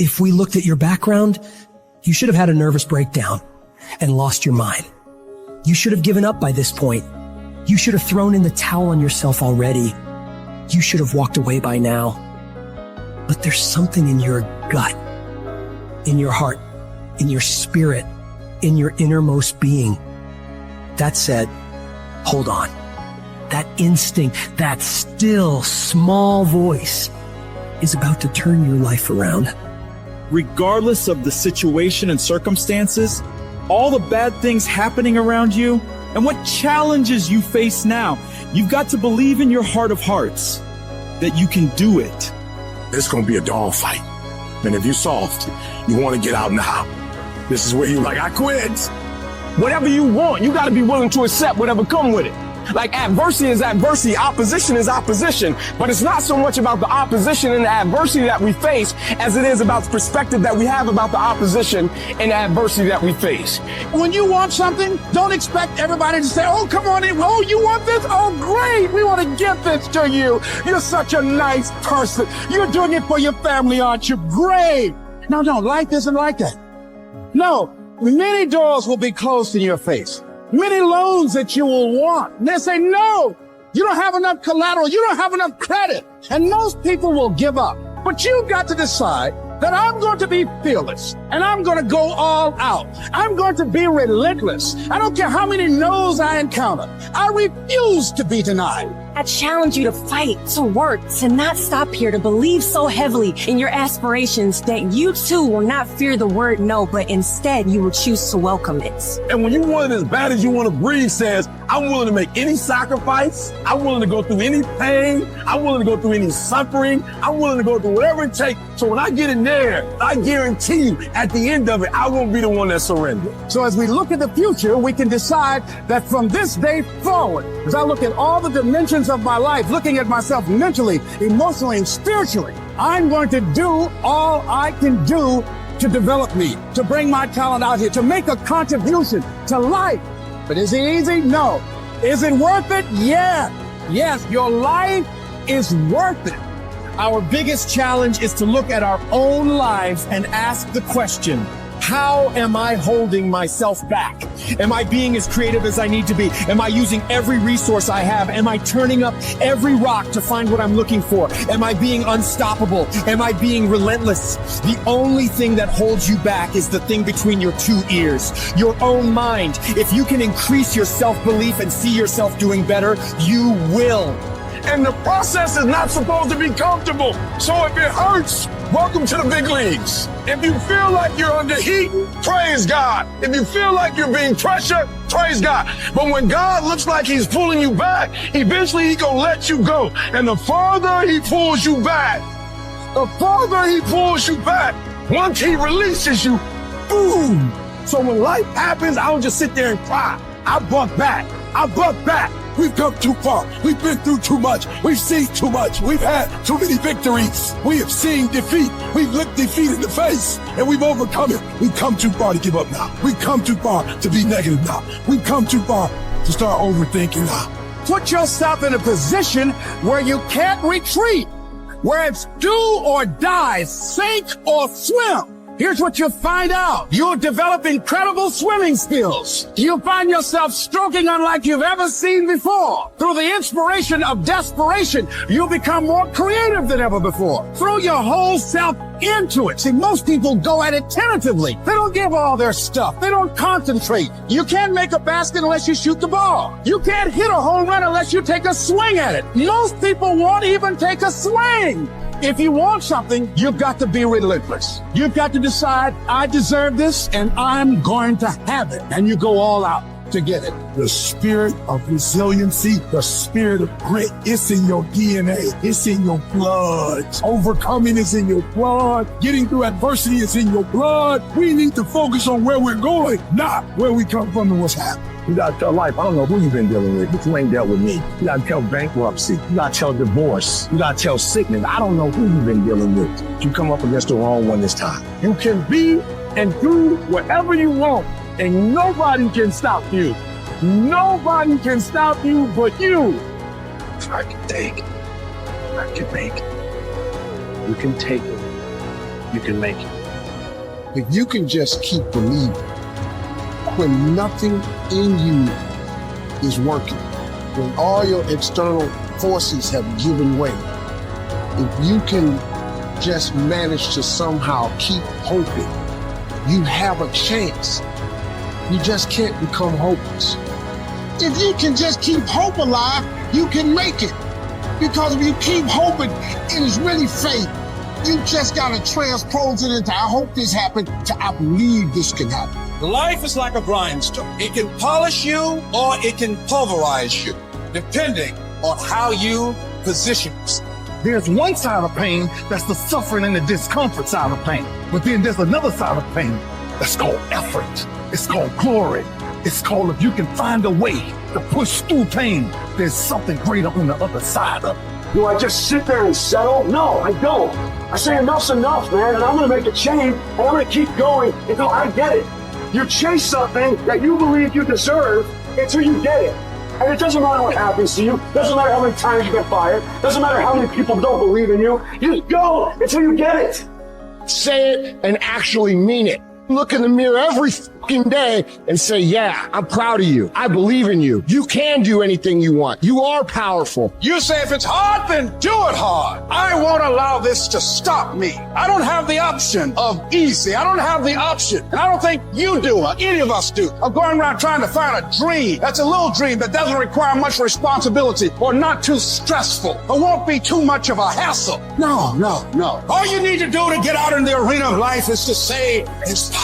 If we looked at your background, you should have had a nervous breakdown and lost your mind. You should have given up by this point. You should have thrown in the towel on yourself already. You should have walked away by now. But there's something in your gut, in your heart, in your spirit, in your innermost being that said, hold on. That instinct, that still small voice is about to turn your life around. Regardless of the situation and circumstances, all the bad things happening around you, and what challenges you face now, you've got to believe in your heart of hearts that you can do it. It's going to be a dog fight. And if you're soft, you want to get out now. This is where you're like, I quit. Whatever you want, you got to be willing to accept whatever come with it. Like adversity is adversity, opposition is opposition, but it's not so much about the opposition and the adversity that we face as it is about the perspective that we have about the opposition and the adversity that we face. When you want something, don't expect everybody to say, oh, come on in. Oh, you want this? Oh, great. We want to give this to you. You're such a nice person. You're doing it for your family, aren't you? Great. No, life isn't like that. No, many doors will be closed in your face. Many loans that you will want. And they say, no, you don't have enough collateral. You don't have enough credit. And most people will give up. But you've got to decide that I'm going to be fearless and I'm going to go all out. I'm going to be relentless. I don't care how many no's I encounter. I refuse to be denied. I challenge you to fight, to work, to not stop here, to believe so heavily in your aspirations that you too will not fear the word no, but instead you will choose to welcome it. And when you want it as bad as you want to breathe says, I'm willing to make any sacrifice. I'm willing to go through any pain. I'm willing to go through any suffering. I'm willing to go through whatever it takes. So when I get in there, I guarantee you at the end of it, I won't be the one that surrenders. So as we look at the future, we can decide that from this day forward, as I look at all the dimensions of my life, looking at myself mentally, emotionally, and spiritually, I'm going to do all I can do to develop me, to bring my talent out here, to make a contribution to life. But is it easy? No. Is it worth it? Yeah. Yes, your life is worth it. Our biggest challenge is to look at our own lives and ask the question, how am I holding myself back? Am I being as creative as I need to be? Am I using every resource I have? Am I turning up every rock to find what I'm looking for? Am I being unstoppable? Am I being relentless? The only thing that holds you back is the thing between your two ears, your own mind. If you can increase your self-belief and see yourself doing better, you will. And the process is not supposed to be comfortable. So if it hurts, welcome to the big leagues. If you feel like you're under heat, praise God. If you feel like you're being pressured, praise God. But when God looks like he's pulling you back, eventually he's gonna let you go. And the farther he pulls you back, once he releases you, boom. So when life happens, I don't just sit there and cry. I buck back. We've come too far. We've been through too much. We've seen too much. We've had too many victories. We have seen defeat. We've looked defeat in the face and we've overcome it. We've come too far to give up now. We've come too far to be negative now. We've come too far to start overthinking now. Put yourself in a position where you can't retreat, where it's do or die, sink or swim. Here's what you'll find out. You'll develop incredible swimming skills. You'll find yourself stroking unlike you've ever seen before. Through the inspiration of desperation, you'll become more creative than ever before. Throw your whole self into it. See, most people go at it tentatively. They don't give all their stuff. They don't concentrate. You can't make a basket unless you shoot the ball. You can't hit a home run unless you take a swing at it. Most people won't even take a swing. If you want something, you've got to be relentless. You've got to decide, I deserve this and I'm going to have it. And you go all out to get it. The spirit of resiliency, the spirit of grit, it's in your DNA. It's in your blood. Overcoming is in your blood. Getting through adversity is in your blood. We need to focus on where we're going, not where we come from and what's happening. You gotta tell life, I don't know who you've been dealing with, but you ain't dealt with me. You gotta tell bankruptcy. You gotta tell divorce. You gotta tell sickness. I don't know who you've been dealing with. You come up against the wrong one this time. You can be and do whatever you want, and nobody can stop you. Nobody can stop you but you. I can take it. I can make it. You can take it. you can make it. If you can just keep believing, when nothing in you is working, when all your external forces have given way, if you can just manage to somehow keep hoping, you have a chance. You just can't become hopeless. If you can just keep hope alive, you can make it. Because if you keep hoping, it is really faith. You just gotta transpose it into I hope this happened to I believe this can happen. Life is like a grindstone. It can polish you or it can pulverize you, depending on how you position yourself. There's one side of pain that's the suffering and the discomfort side of pain. But then there's another side of pain that's called effort. It's called glory. It's called if you can find a way to push through pain, there's something greater on the other side of it. Do I just sit there and settle? No, I don't. I say enough's enough, man, and I'm gonna make a change, and I'm gonna keep going until I get it. You chase something that you believe you deserve until you get it. And it doesn't matter what happens to you, doesn't matter how many times you get fired, doesn't matter how many people don't believe in you, you just go until you get it. Say it and actually mean it. Look in the mirror every fucking day and say, yeah, I'm proud of you. I believe in you. You can do anything you want. You are powerful. You say if it's hard, then do it hard. I won't allow this to stop me. I don't have the option of easy. I don't have the option. And I don't think you do, or any of us do, of going around trying to find a dream. That's a little dream that doesn't require much responsibility or not too stressful or won't be too much of a hassle. No. All you need to do to get out in the arena of life is to say, it's possible.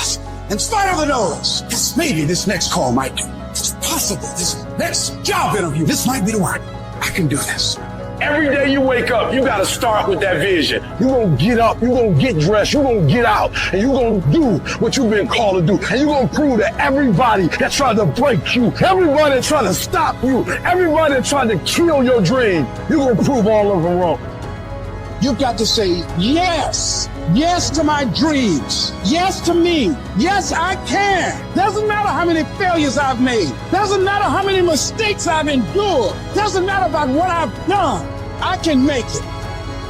In spite of the noise, yes, maybe this next call might do. It's possible. This next job interview, this might be the one. I can do this. Every day you wake up, you gotta start with that vision. You're gonna get up, you're gonna get dressed, you're gonna get out, and you're gonna do what you've been called to do. And you're gonna prove to everybody that tried to break you, everybody that tried to stop you, everybody that tried to kill your dream, you're gonna prove all of them wrong. You've got to say yes. Yes to my dreams. Yes to me. Yes, I can. Doesn't matter how many failures I've made. Doesn't matter how many mistakes I've endured. Doesn't matter about what I've done. I can make it.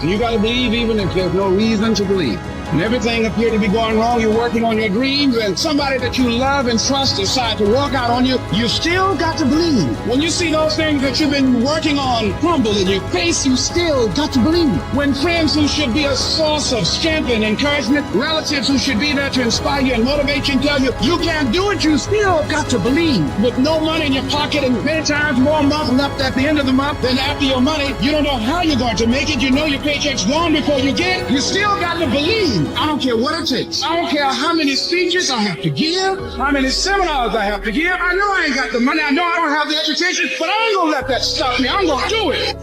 And you got to believe even if there's no reason to believe. When everything appears to be going wrong, you're working on your dreams, and somebody that you love and trust decides to walk out on you, you still got to believe. When you see those things that you've been working on crumble in your face, you still got to believe. When friends who should be a source of strength and encouragement, relatives who should be there to inspire you and motivate you and tell you, you can't do it, you still got to believe. With no money in your pocket and many times more month left at the end of the month than after your money, you don't know how you're going to make it. You know your paycheck's gone before you get it. You still got to believe. I don't care what it takes. I don't care how many speeches I have to give, how many seminars I have to give. I know I ain't got the money. I know I don't have the education, but I ain't gonna let that stop me. I'm gonna do it.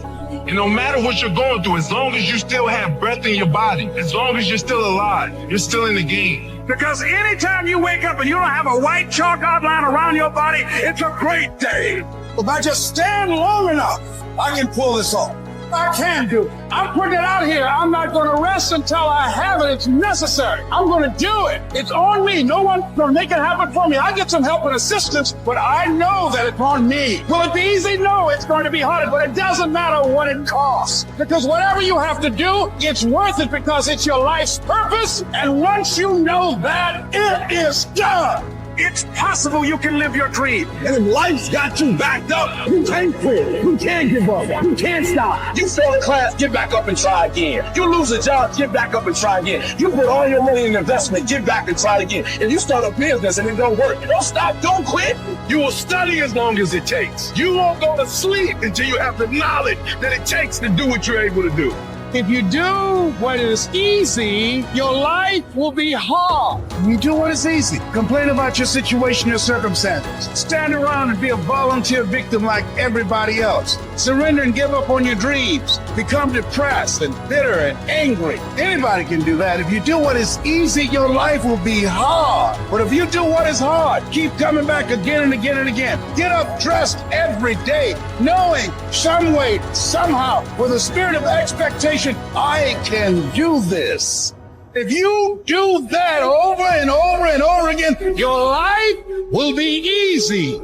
And no matter what you're going through, as long as you still have breath in your body, as long as you're still alive, you're still in the game. Because anytime you wake up and you don't have a white chalk outline around your body, it's a great day. If I just stand long enough, I can pull this off. I can do it. I'm putting it out here. I'm not going to rest until I have it. It's necessary. I'm going to do it. It's on me. No one's going to make it happen for me. I get some help and assistance, but I know that it's on me. Will it be easy? No, it's going to be hard, but it doesn't matter what it costs. Because whatever you have to do, it's worth it because it's your life's purpose. And once you know that, it is done. It's possible you can live your dream. And if life's got you backed up, you can't quit. You can't give up. You can't stop. You fail in class, get back up and try again. You lose a job, get back up and try again. You put all your money in investment, get back and try again. If you start a business and it don't work, don't stop, don't quit. You will study as long as it takes. You won't go to sleep until you have the knowledge that it takes to do what you're able to do. If you do what is easy, your life will be hard. You do what is easy. Complain about your situation, your circumstances. Stand around and be a volunteer victim like everybody else. Surrender and give up on your dreams. Become depressed and bitter and angry. Anybody can do that. If you do what is easy, your life will be hard. But if you do what is hard, keep coming back again and again and again. Get up dressed every day, knowing some way, somehow, with a spirit of expectation, I can do this. If you do that over and over and over again, your life will be easy.